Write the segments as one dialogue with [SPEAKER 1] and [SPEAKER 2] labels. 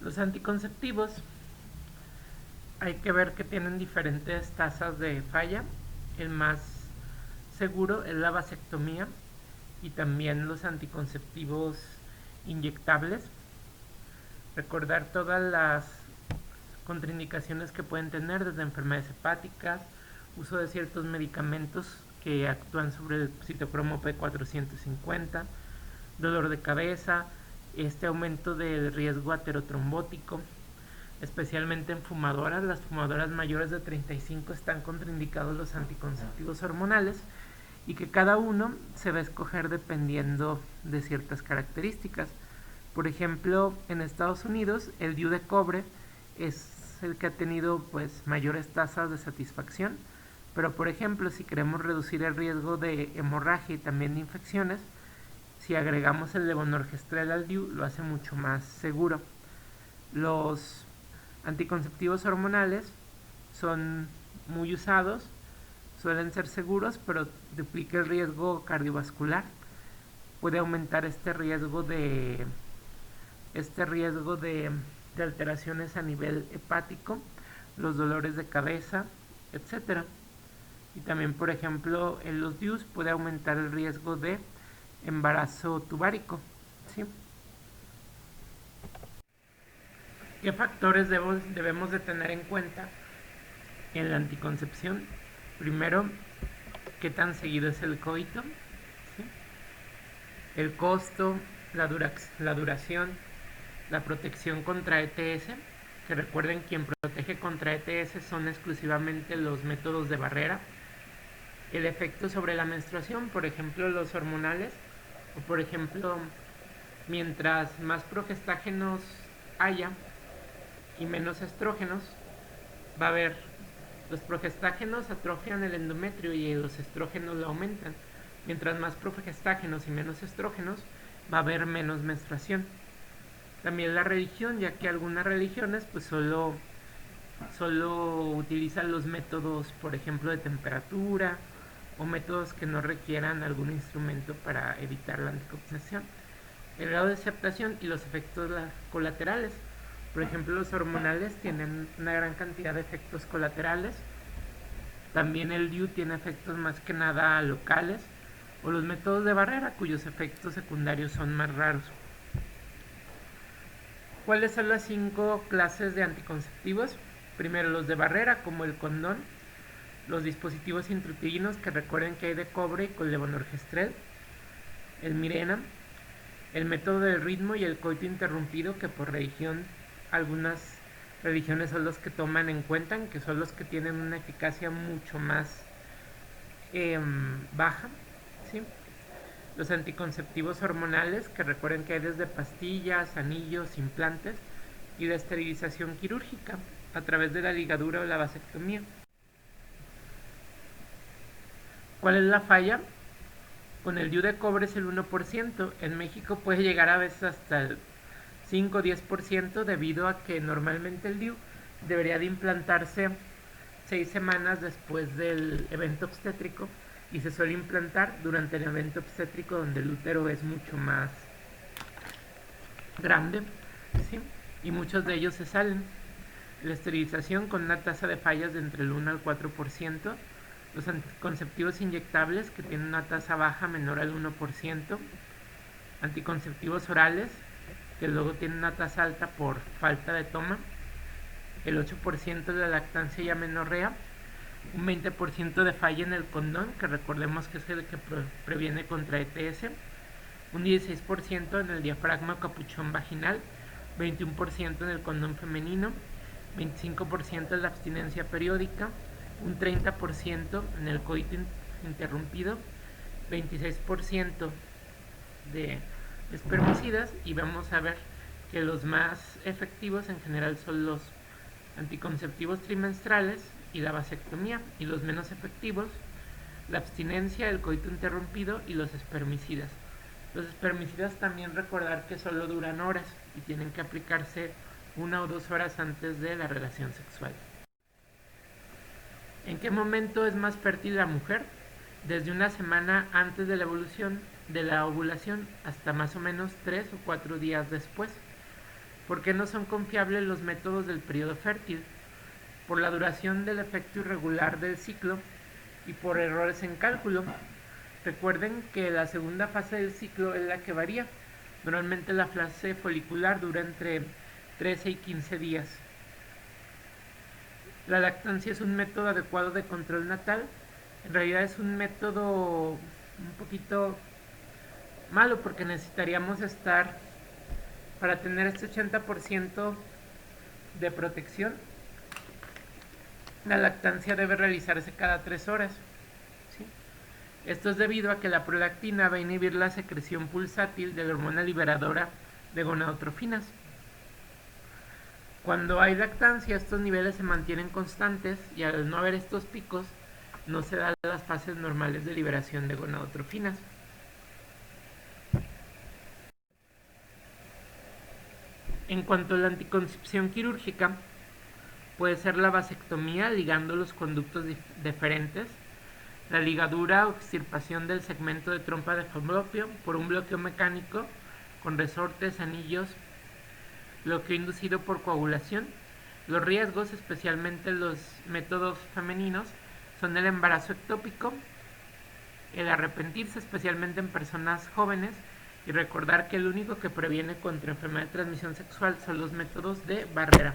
[SPEAKER 1] Los anticonceptivos hay que ver que tienen diferentes tasas de falla. El más seguro es la vasectomía y también los anticonceptivos inyectables. Recordar todas las contraindicaciones que pueden tener, desde enfermedades hepáticas, uso de ciertos medicamentos que actúan sobre el citocromo P450, dolor de cabeza, este aumento del riesgo aterotrombótico, especialmente en fumadoras. Las fumadoras mayores de 35 están contraindicados los anticonceptivos hormonales y que cada uno se va a escoger dependiendo de ciertas características. Por ejemplo, en Estados Unidos el DIU de cobre es el que ha tenido pues mayores tasas de satisfacción, pero por ejemplo si queremos reducir el riesgo de hemorragia y también de infecciones, si agregamos el levonorgestrel al DIU lo hace mucho más seguro. Los anticonceptivos hormonales son muy usados, suelen ser seguros, pero duplica el riesgo cardiovascular. Puede aumentar este riesgo de alteraciones a nivel hepático, los dolores de cabeza, etcétera. Y también, por ejemplo, en los DIUs puede aumentar el riesgo de embarazo tubárico, ¿sí? ¿Qué factores debemos de tener en cuenta en la anticoncepción? Primero, ¿qué tan seguido es el coito? ¿Sí? El costo, la duración, la protección contra ETS, que recuerden, quien protege contra ETS son exclusivamente los métodos de barrera. El efecto sobre la menstruación, por ejemplo los hormonales, o por ejemplo mientras más progestágenos haya y menos estrógenos, va a haber, los progestágenos atrofian el endometrio y los estrógenos lo aumentan. Mientras más progestágenos y menos estrógenos, va a haber menos menstruación. También la religión, ya que algunas religiones pues solo utilizan los métodos, por ejemplo, de temperatura o métodos que no requieran algún instrumento para evitar la anticoncepción. El grado de aceptación y los efectos colaterales. Por ejemplo, los hormonales tienen una gran cantidad de efectos colaterales. También el DIU tiene efectos más que nada locales, o los métodos de barrera cuyos efectos secundarios son más raros. ¿Cuáles son las 5 clases de anticonceptivos? Primero, los de barrera, como el condón, los dispositivos intrauterinos, que recuerden que hay de cobre con levonorgestrel, el Mirena, el método del ritmo y el coito interrumpido, que por religión algunas religiones son los que toman en cuenta, que son los que tienen una eficacia mucho más baja, ¿sí? Los anticonceptivos hormonales, que recuerden que hay desde pastillas, anillos, implantes, y la esterilización quirúrgica a través de la ligadura o la vasectomía. ¿Cuál es la falla? Con el DIU de cobre es el 1%. En México puede llegar a veces hasta el 5 o 10%, debido a que normalmente el DIU debería de implantarse 6 semanas después del evento obstétrico, y se suele implantar durante el evento obstétrico, donde el útero es mucho más grande, ¿sí? Y muchos de ellos se salen. La esterilización, con una tasa de fallas de entre el 1 al 4%. Los anticonceptivos inyectables, que tienen una tasa baja menor al 1%. Anticonceptivos orales, que luego tienen una tasa alta por falta de toma. El 8% de la lactancia y amenorrea. Un 20% de falla en el condón, que recordemos que es el que previene contra ETS. Un 16% en el diafragma capuchón vaginal. 21% en el condón femenino. 25% en la abstinencia periódica. Un 30% en el coito interrumpido. 26% de espermicidas. Y vamos a ver que los más efectivos en general son los anticonceptivos trimestrales y la vasectomía, y los menos efectivos, la abstinencia, el coito interrumpido y los espermicidas. Los espermicidas también recordar que solo duran horas y tienen que aplicarse 1 o 2 horas antes de la relación sexual. ¿En qué momento es más fértil la mujer? Desde una semana antes de la evolución de la ovulación hasta más o menos 3 o 4 días después. ¿Por qué no son confiables los métodos del periodo fértil? Por la duración del efecto irregular del ciclo y por errores en cálculo. Recuerden que la segunda fase del ciclo es la que varía. Normalmente la fase folicular dura entre 13 y 15 días. La lactancia es un método adecuado de control natal. En realidad es un método un poquito malo porque necesitaríamos estar, para tener este 80% de protección, la lactancia debe realizarse cada 3 horas. ¿Sí? Esto es debido a que la prolactina va a inhibir la secreción pulsátil de la hormona liberadora de gonadotrofinas. Cuando hay lactancia, estos niveles se mantienen constantes y al no haber estos picos, no se dan las fases normales de liberación de gonadotrofinas. En cuanto a la anticoncepción quirúrgica, puede ser la vasectomía ligando los conductos deferentes, la ligadura o extirpación del segmento de trompa de falopio por un bloqueo mecánico con resortes, anillos, bloqueo inducido por coagulación. Los riesgos, especialmente los métodos femeninos, son el embarazo ectópico, el arrepentirse, especialmente en personas jóvenes, y recordar que el único que previene contra enfermedad de transmisión sexual son los métodos de barrera.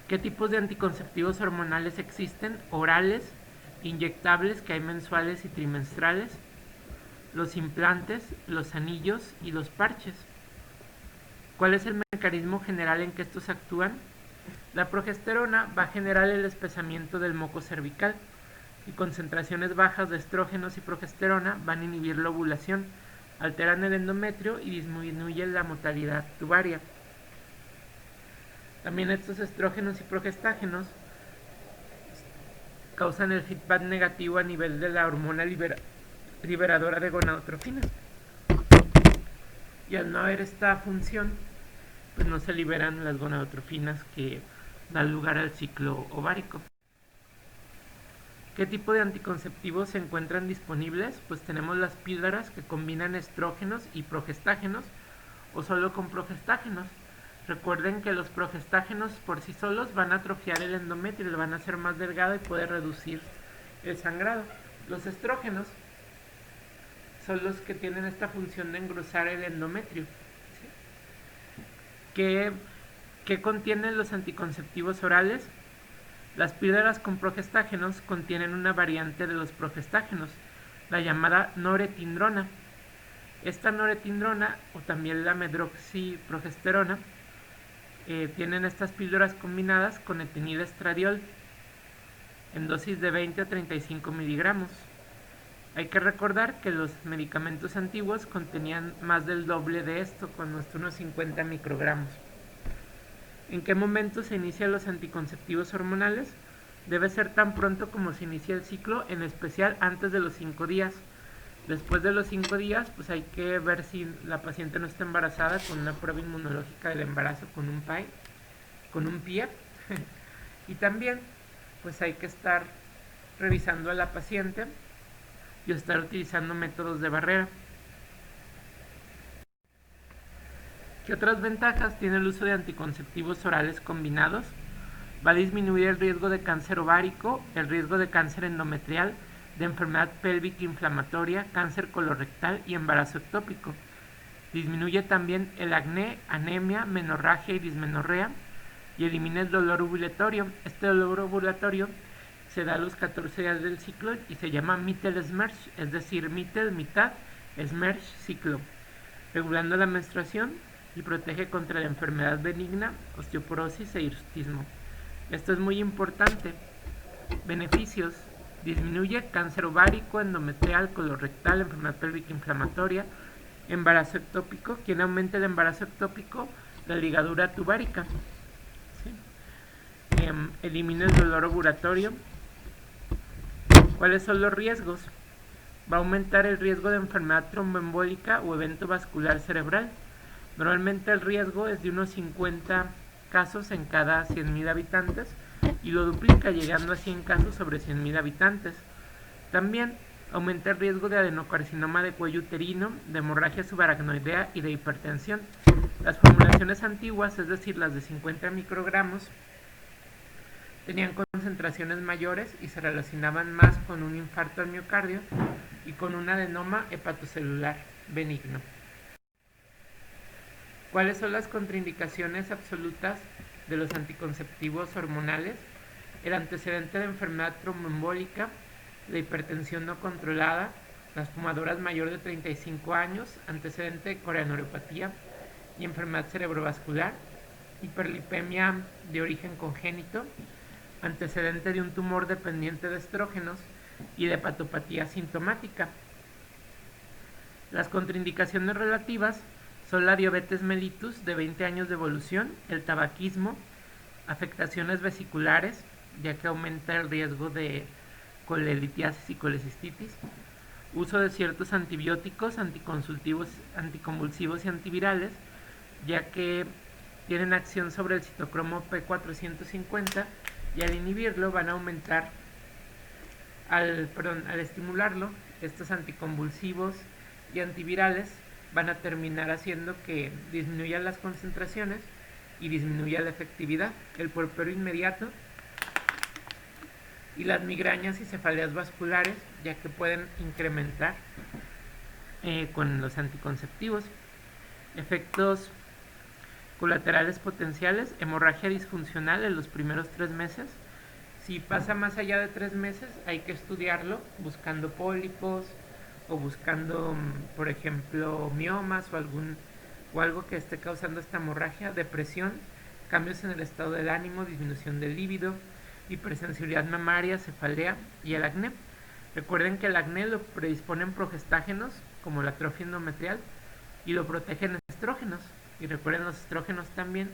[SPEAKER 1] ¿Qué tipos de anticonceptivos hormonales existen? Orales, inyectables, que hay mensuales y trimestrales, los implantes, los anillos y los parches. ¿Cuál es el mecanismo general en que estos actúan? La progesterona va a generar el espesamiento del moco cervical y concentraciones bajas de estrógenos y progesterona van a inhibir la ovulación, alteran el endometrio y disminuyen la motilidad tubaria. También estos estrógenos y progestágenos causan el feedback negativo a nivel de la hormona liberadora de gonadotrofinas. Y al no haber esta función, pues no se liberan las gonadotrofinas que dan lugar al ciclo ovárico. ¿Qué tipo de anticonceptivos se encuentran disponibles? Pues tenemos las píldoras que combinan estrógenos y progestágenos o solo con progestágenos. Recuerden que los progestágenos por sí solos van a atrofiar el endometrio, lo van a hacer más delgado y puede reducir el sangrado. Los estrógenos son los que tienen esta función de engrosar el endometrio. ¿Sí? ¿Qué contienen los anticonceptivos orales? Las píldoras con progestágenos contienen una variante de los progestágenos, la llamada noretindrona. Esta noretindrona, o también la medroxiprogesterona, tienen estas píldoras combinadas con etinilestradiol en dosis de 20 a 35 miligramos. Hay que recordar que los medicamentos antiguos contenían más del doble de esto, con unos 50 microgramos. ¿En qué momento se inician los anticonceptivos hormonales? Debe ser tan pronto como se inicia el ciclo, en especial antes de los 5 días. Después de los 5 días, pues hay que ver si la paciente no está embarazada con una prueba inmunológica del embarazo con un PIA. Y también, pues hay que estar revisando a la paciente y estar utilizando métodos de barrera. ¿Qué otras ventajas tiene el uso de anticonceptivos orales combinados? Va a disminuir el riesgo de cáncer ovárico, el riesgo de cáncer endometrial, de enfermedad pélvica inflamatoria, cáncer colorectal y embarazo ectópico. Disminuye también el acné, anemia, menorragia y dismenorrea y elimina el dolor ovulatorio. Este dolor ovulatorio se da a los 14 días del ciclo y se llama Mittel-Schmerz, es decir, Mittel, mitad, Schmerz, ciclo, regulando la menstruación y protege contra la enfermedad benigna, osteoporosis e hirsutismo. Esto es muy importante. Beneficios: disminuye cáncer ovárico, endometrial, colorectal, enfermedad pélvica inflamatoria, embarazo ectópico. ¿Quién aumenta el embarazo ectópico? La ligadura tubárica. ¿Sí? Elimina el dolor ovulatorio. ¿Cuáles son los riesgos? Va a aumentar el riesgo de enfermedad tromboembólica o evento vascular cerebral. Normalmente el riesgo es de unos 50 casos en cada 100.000 habitantes y lo duplica llegando a 100 casos sobre 100.000 habitantes. También Aumenta el riesgo de adenocarcinoma de cuello uterino, de hemorragia subaracnoidea y de hipertensión. Las formulaciones antiguas, es decir, las de 50 microgramos, tenían concentraciones mayores y se relacionaban más con un infarto al miocardio y con un adenoma hepatocelular benigno. ¿Cuáles son las contraindicaciones absolutas de los anticonceptivos hormonales? El antecedente de enfermedad tromboembólica, la hipertensión no controlada, las fumadoras mayores de 35 años, antecedente de coronariopatía y enfermedad cerebrovascular, hiperlipemia de origen congénito, antecedente de un tumor dependiente de estrógenos y de hepatopatía sintomática. Las contraindicaciones relativas son la diabetes mellitus de 20 años de evolución, el tabaquismo, afectaciones vesiculares, ya que aumenta el riesgo de colelitiasis y colecistitis, uso de ciertos antibióticos, anticonvulsivos y antivirales, ya que tienen acción sobre el citocromo P450 y al inhibirlo van a aumentar, al estimularlo, estos anticonvulsivos y antivirales van a terminar haciendo que disminuyan las concentraciones y disminuya la efectividad, el puerperio inmediato y las migrañas y cefaleas vasculares, ya que pueden incrementar con los anticonceptivos. Efectos colaterales potenciales: hemorragia disfuncional en los primeros 3 meses. Si pasa más allá de 3 meses, hay que estudiarlo buscando pólipos o buscando, por ejemplo, miomas o algo que esté causando esta hemorragia. Depresión, cambios en el estado del ánimo, disminución del líbido, hipersensibilidad mamaria, cefalea y el acné. Recuerden que el acné lo predisponen progestágenos como la atrofia endometrial y lo protegen estrógenos. Y recuerden, los estrógenos también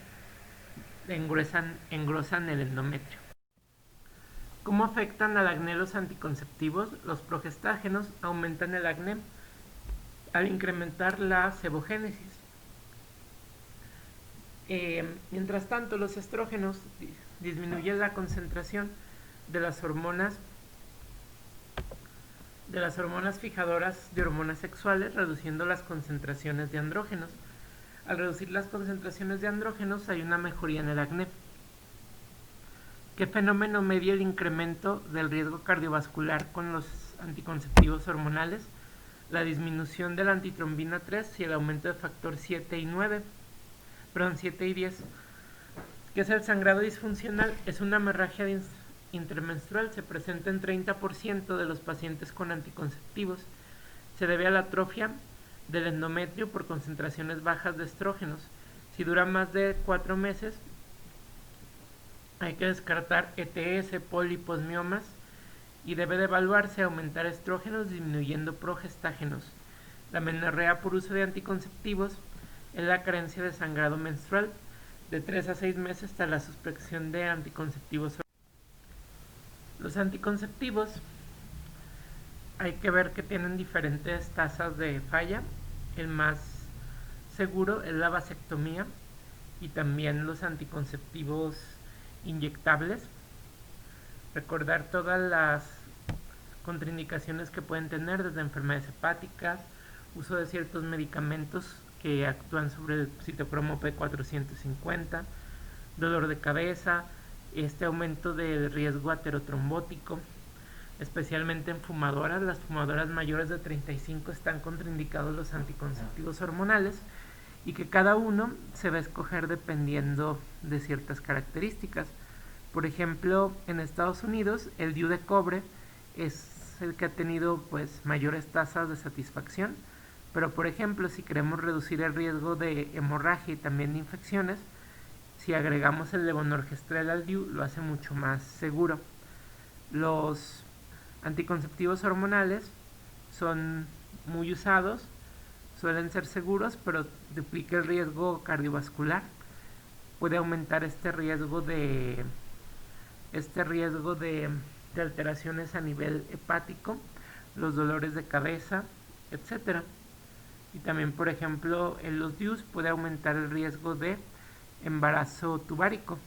[SPEAKER 1] engrosan el endometrio. ¿Cómo afectan al acné los anticonceptivos? Los progestágenos aumentan el acné al incrementar la sebogénesis. Mientras tanto, los estrógenos disminuyen la concentración de las hormonas fijadoras de hormonas sexuales, reduciendo las concentraciones de andrógenos. Al reducir las concentraciones de andrógenos hay una mejoría en el acné. ¿Qué fenómeno media el incremento del riesgo cardiovascular con los anticonceptivos hormonales? La disminución de la antitrombina 3 y el aumento de factor 7 y 10. ¿Qué es el sangrado disfuncional? Es una hemorragia intermenstrual, se presenta en 30% de los pacientes con anticonceptivos. Se debe a la atrofia del endometrio por concentraciones bajas de estrógenos. Si dura más de 4 meses, hay que descartar ETS, pólipos, miomas, y debe de evaluarse aumentar estrógenos disminuyendo progestágenos. La menorrea por uso de anticonceptivos es la carencia de sangrado menstrual de 3 a 6 meses hasta la suspensión de anticonceptivos. Los anticonceptivos hay que ver que tienen diferentes tasas de falla. El más seguro es la vasectomía y también los anticonceptivos inyectables. Recordar todas las contraindicaciones que pueden tener, desde enfermedades hepáticas, uso de ciertos medicamentos que actúan sobre el citocromo P450, dolor de cabeza, aumento del riesgo aterotrombótico, especialmente en fumadoras. Las fumadoras mayores de 35 están contraindicados los anticonceptivos hormonales, y que cada uno se va a escoger dependiendo de ciertas características. Por ejemplo, en Estados Unidos el DIU de cobre es el que ha tenido mayores tasas de satisfacción, pero por ejemplo, si queremos reducir el riesgo de hemorragia y también de infecciones, si agregamos el levonorgestrel al DIU, lo hace mucho más seguro. Los anticonceptivos hormonales son muy usados, suelen ser seguros, pero duplica el riesgo cardiovascular. Puede aumentar este riesgo de alteraciones a nivel hepático, los dolores de cabeza, etcétera. Y también, por ejemplo, en los DIUs puede aumentar el riesgo de embarazo tubárico.